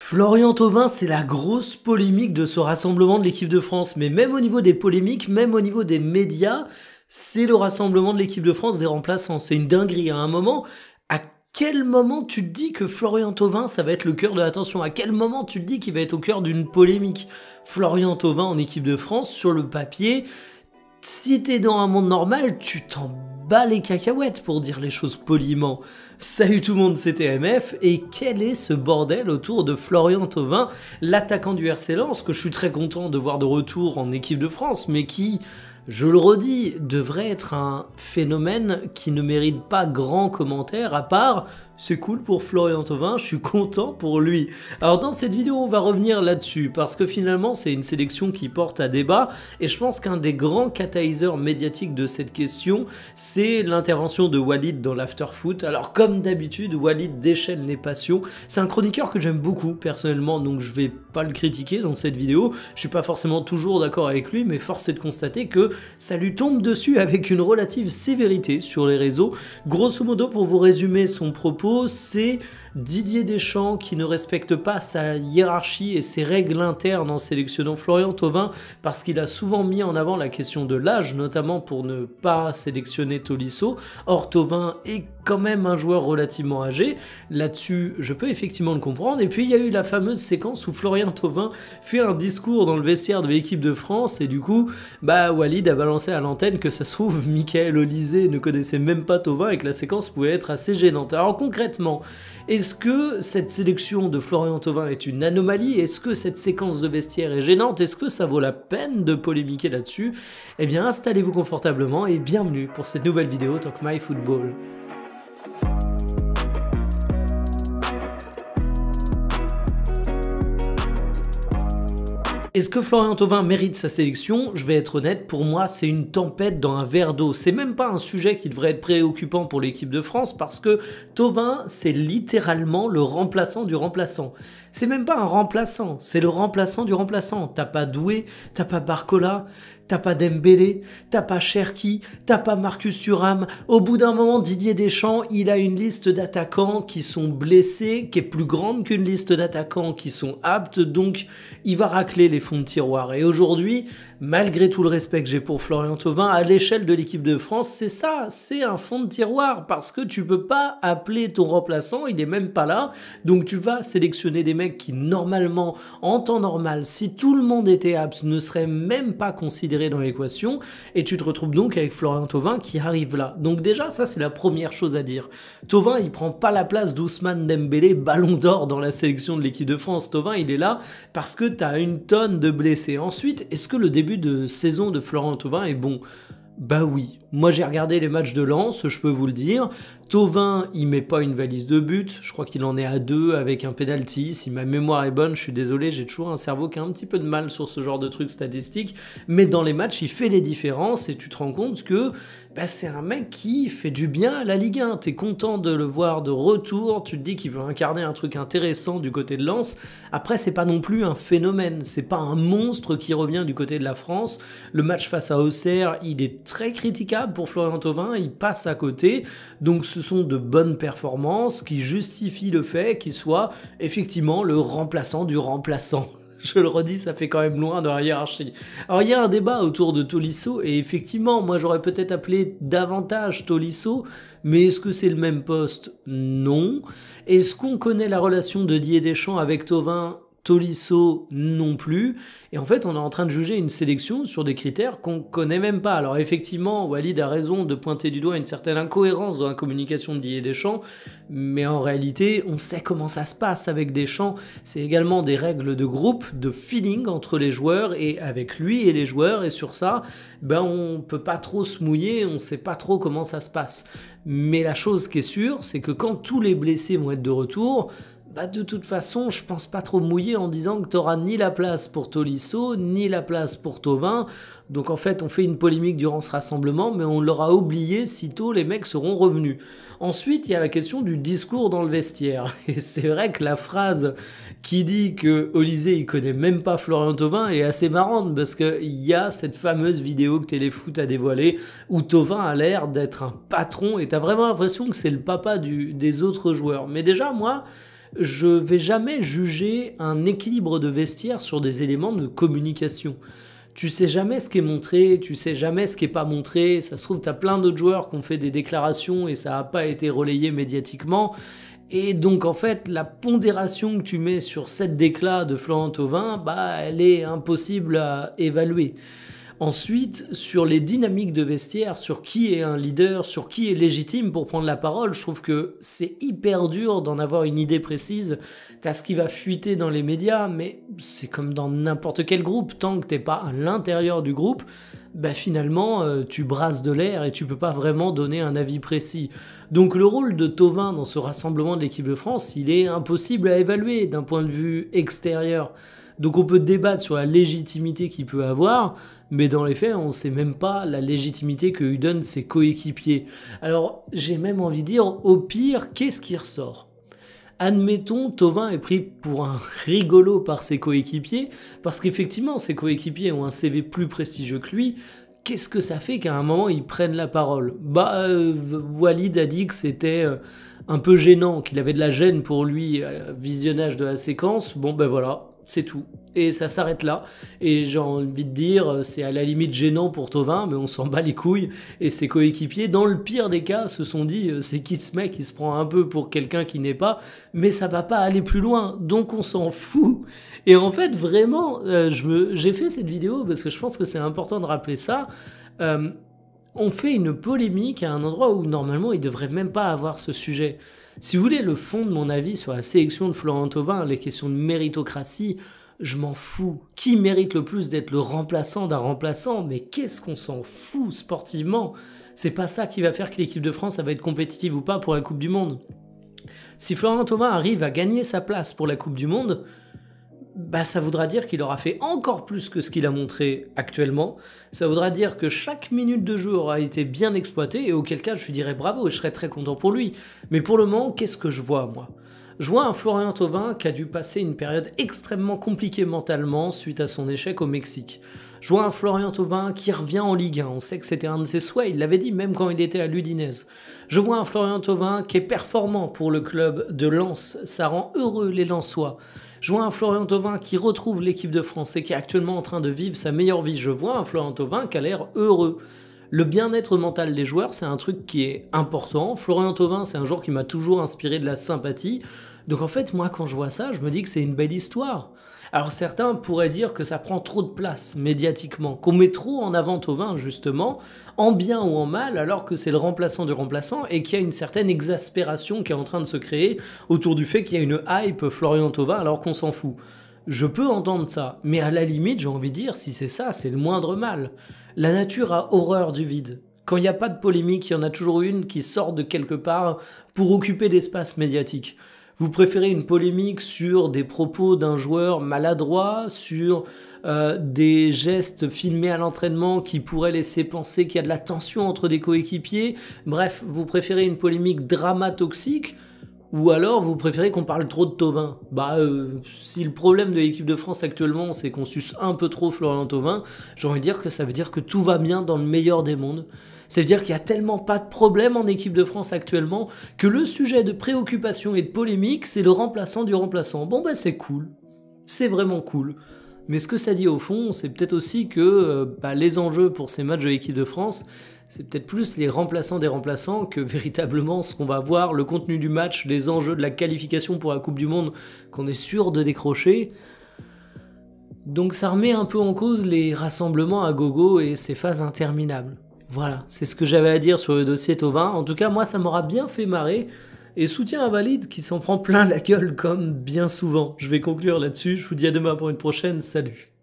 Florian Thauvin, c'est la grosse polémique de ce rassemblement de l'équipe de France. Mais même au niveau des polémiques, même au niveau des médias, c'est le rassemblement de l'équipe de France des remplaçants. C'est une dinguerie. À un moment, à quel moment tu te dis que Florian Thauvin, ça va être le cœur de l'attention? À quel moment tu te dis qu'il va être au cœur d'une polémique? Florian Thauvin en équipe de France, sur le papier, si t'es dans un monde normal, tu t'en bats les cacahuètes pour dire les choses poliment. Salut tout le monde, c'est TMF, et quel est ce bordel autour de Florian Thauvin, l'attaquant du RC Lens, que je suis très content de voir de retour en équipe de France, mais qui, je le redis, devrait être un phénomène qui ne mérite pas grand commentaire, à part c'est cool pour Florian Thauvin, je suis content pour lui. Alors dans cette vidéo, on va revenir là-dessus, parce que finalement, c'est une sélection qui porte à débat, et je pense qu'un des grands catalyseurs médiatiques de cette question, c'est l'intervention de Walid dans l'after-foot. Alors comme d'habitude, Walid déchaîne les passions. C'est un chroniqueur que j'aime beaucoup, personnellement, donc je vais pas le critiquer dans cette vidéo. Je suis pas forcément toujours d'accord avec lui, mais force est de constater que ça lui tombe dessus avec une relative sévérité sur les réseaux. Grosso modo, pour vous résumer son propos, c'est Didier Deschamps qui ne respecte pas sa hiérarchie et ses règles internes en sélectionnant Florian Thauvin parce qu'il a souvent mis en avant la question de l'âge, notamment pour ne pas sélectionner Tolisso. Or, Thauvin est quand même un joueur relativement âgé. Là-dessus, je peux effectivement le comprendre. Et puis, il y a eu la fameuse séquence où Florian Thauvin fait un discours dans le vestiaire de l'équipe de France et du coup, Walid a balancé à l'antenne que ça se trouve, Michael Olysée ne connaissait même pas Thauvin et que la séquence pouvait être assez gênante. Alors concrètement, est-ce que cette sélection de Florian Thauvin est une anomalie? Est-ce que cette séquence de vestiaire est gênante? Est-ce que ça vaut la peine de polémiquer là-dessus? Eh bien, installez-vous confortablement et bienvenue pour cette nouvelle vidéo Talk My Football. Est-ce que Florian Thauvin mérite sa sélection? Je vais être honnête, pour moi c'est une tempête dans un verre d'eau. C'est même pas un sujet qui devrait être préoccupant pour l'équipe de France parce que Thauvin c'est littéralement le remplaçant du remplaçant. C'est même pas un remplaçant, c'est le remplaçant du remplaçant. T'as pas Doué, t'as pas Barcola, t'as pas Dembélé, t'as pas Cherki, t'as pas Marcus Thuram. Au bout d'un moment, Didier Deschamps, il a une liste d'attaquants qui sont blessés, qui est plus grande qu'une liste d'attaquants qui sont aptes, donc il va racler les fonds de tiroir. Et aujourd'hui, malgré tout le respect que j'ai pour Florian Thauvin, à l'échelle de l'équipe de France, c'est ça, c'est un fond de tiroir, parce que tu peux pas appeler ton remplaçant, il est même pas là, donc tu vas sélectionner des mecs qui normalement, en temps normal, si tout le monde était apte, ne seraient même pas considérés dans l'équation, et tu te retrouves donc avec Florian Thauvin qui arrive là. Donc déjà, ça c'est la première chose à dire. Thauvin, il prend pas la place d'Ousmane Dembélé, ballon d'or dans la sélection de l'équipe de France. Thauvin, il est là parce que tu as une tonne de blessés. Ensuite, est-ce que le début de saison de Florian Thauvin est bon? Bah oui, moi j'ai regardé les matchs de Lens, je peux vous le dire. Thauvin, il met pas une valise de but, je crois qu'il en est à 2 avec un penalty. Si ma mémoire est bonne, je suis désolé, j'ai toujours un cerveau qui a un petit peu de mal sur ce genre de trucs statistiques. Mais dans les matchs, il fait les différences et tu te rends compte que c'est un mec qui fait du bien à la Ligue 1. T'es content de le voir de retour, tu te dis qu'il veut incarner un truc intéressant du côté de Lens. Après, c'est pas non plus un phénomène, c'est pas un monstre qui revient du côté de la France. Le match face à Auxerre, il est très critiquable pour Florian Thauvin, il passe à côté. Donc ce sont de bonnes performances qui justifient le fait qu'il soit effectivement le remplaçant du remplaçant. Je le redis, ça fait quand même loin de la hiérarchie. Alors il y a un débat autour de Tolisso et effectivement, moi j'aurais peut-être appelé davantage Tolisso, mais est-ce que c'est le même poste? Non. Est-ce qu'on connaît la relation de Didier Deschamps avec Thauvin? Tolisso non plus, et en fait on est en train de juger une sélection sur des critères qu'on connaît même pas. Alors effectivement, Walid a raison de pointer du doigt une certaine incohérence dans la communication de Didier Deschamps, mais en réalité on sait comment ça se passe avec Deschamps, c'est également des règles de groupe, de feeling entre les joueurs et avec lui et les joueurs, et sur ça, on peut pas trop se mouiller, on sait pas trop comment ça se passe. Mais la chose qui est sûre, c'est que quand tous les blessés vont être de retour, de toute façon, je pense pas trop mouiller en disant que tu n'auras ni la place pour Tolisso, ni la place pour Thauvin. Donc en fait, on fait une polémique durant ce rassemblement, mais on l'aura oublié sitôt les mecs seront revenus. Ensuite, il y a la question du discours dans le vestiaire. Et c'est vrai que la phrase qui dit que Olysée, il connaît même pas Florian Thauvin est assez marrante, parce qu'il y a cette fameuse vidéo que Téléfoot a dévoilée où Thauvin a l'air d'être un patron et t'as vraiment l'impression que c'est le papa des autres joueurs. Mais déjà, moi, Je vais jamais juger un équilibre de vestiaire sur des éléments de communication. Tu sais jamais ce qui est montré, tu sais jamais ce qui est pas montré. Ça se trouve, tu as plein d'autres joueurs qui ont fait des déclarations et ça n'a pas été relayé médiatiquement. Et donc en fait, la pondération que tu mets sur cette déclat de Florent Thauvin, bah, elle est impossible à évaluer. Ensuite, sur les dynamiques de vestiaire, sur qui est un leader, sur qui est légitime pour prendre la parole, je trouve que c'est hyper dur d'en avoir une idée précise. T'as ce qui va fuiter dans les médias, mais c'est comme dans n'importe quel groupe. Tant que t'es pas à l'intérieur du groupe, bah finalement, tu brasses de l'air et tu peux pas vraiment donner un avis précis. Donc le rôle de Thauvin dans ce rassemblement de l'équipe de France, il est impossible à évaluer d'un point de vue extérieur. Donc on peut débattre sur la légitimité qu'il peut avoir, mais dans les faits, on ne sait même pas la légitimité que lui donnent ses coéquipiers. Alors j'ai même envie de dire, au pire, qu'est-ce qui ressort ? Admettons, Thauvin est pris pour un rigolo par ses coéquipiers, parce qu'effectivement, ses coéquipiers ont un CV plus prestigieux que lui. Qu'est-ce que ça fait qu'à un moment, ils prennent la parole ? Walid a dit que c'était un peu gênant, qu'il avait de la gêne pour lui à visionnage de la séquence. Bon, ben voilà, c'est tout. Et ça s'arrête là. Et j'ai envie de dire, c'est à la limite gênant pour Thauvin, mais on s'en bat les couilles. Et ses coéquipiers, dans le pire des cas, se sont dit, c'est qui ce mec ? Il se prend un peu pour quelqu'un qui n'est pas, mais ça va pas aller plus loin. Donc on s'en fout. Et en fait, vraiment, j'ai fait cette vidéo parce que je pense que c'est important de rappeler ça. On fait une polémique à un endroit où normalement il devrait même pas avoir ce sujet. Si vous voulez le fond de mon avis sur la sélection de Florent Thauvin, les questions de méritocratie, je m'en fous. Qui mérite le plus d'être le remplaçant d'un remplaçant ? Mais qu'est-ce qu'on s'en fout sportivement ? C'est pas ça qui va faire que l'équipe de France va être compétitive ou pas pour la Coupe du Monde. Si Florent Thauvin arrive à gagner sa place pour la Coupe du Monde, bah ça voudra dire qu'il aura fait encore plus que ce qu'il a montré actuellement. Ça voudra dire que chaque minute de jeu aura été bien exploitée, et auquel cas je lui dirais bravo et je serais très content pour lui. Mais pour le moment, qu'est-ce que je vois, moi ? Je vois un Florent Thauvin qui a dû passer une période extrêmement compliquée mentalement suite à son échec au Mexique. Je vois un Florent Thauvin qui revient en Ligue 1, on sait que c'était un de ses souhaits, il l'avait dit même quand il était à l'Udinese. Je vois un Florent Thauvin qui est performant pour le club de Lens, ça rend heureux les Lensois. Je vois un Florent Thauvin qui retrouve l'équipe de France et qui est actuellement en train de vivre sa meilleure vie. Je vois un Florent Thauvin qui a l'air heureux. Le bien-être mental des joueurs, c'est un truc qui est important. Florent Thauvin, c'est un joueur qui m'a toujours inspiré de la sympathie. Donc en fait, moi, quand je vois ça, je me dis que c'est une belle histoire. Alors certains pourraient dire que ça prend trop de place médiatiquement, qu'on met trop en avant Thauvin, justement, en bien ou en mal, alors que c'est le remplaçant du remplaçant et qu'il y a une certaine exaspération qui est en train de se créer autour du fait qu'il y a une hype Florent Thauvin alors qu'on s'en fout. Je peux entendre ça, mais à la limite, j'ai envie de dire, si c'est ça, c'est le moindre mal. La nature a horreur du vide. Quand il n'y a pas de polémique, il y en a toujours une qui sort de quelque part pour occuper l'espace médiatique. Vous préférez une polémique sur des propos d'un joueur maladroit, sur des gestes filmés à l'entraînement qui pourraient laisser penser qu'il y a de la tension entre des coéquipiers. Bref, vous préférez une polémique drama-toxique, ou alors vous préférez qu'on parle trop de Thauvin. Si le problème de l'équipe de France actuellement, c'est qu'on suce un peu trop Florent Thauvin, j'ai envie de dire que ça veut dire que tout va bien dans le meilleur des mondes. Ça veut dire qu'il n'y a tellement pas de problème en équipe de France actuellement que le sujet de préoccupation et de polémique, c'est le remplaçant du remplaçant. Bon c'est cool. C'est vraiment cool. Mais ce que ça dit au fond, c'est peut-être aussi que les enjeux pour ces matchs de l'équipe de France, c'est peut-être plus les remplaçants des remplaçants que véritablement ce qu'on va voir, le contenu du match, les enjeux de la qualification pour la Coupe du Monde qu'on est sûr de décrocher. Donc ça remet un peu en cause les rassemblements à gogo et ces phases interminables. Voilà, c'est ce que j'avais à dire sur le dossier Thauvin. En tout cas, moi, ça m'aura bien fait marrer. Et soutien à Walid qui s'en prend plein la gueule comme bien souvent. Je vais conclure là-dessus. Je vous dis à demain pour une prochaine. Salut.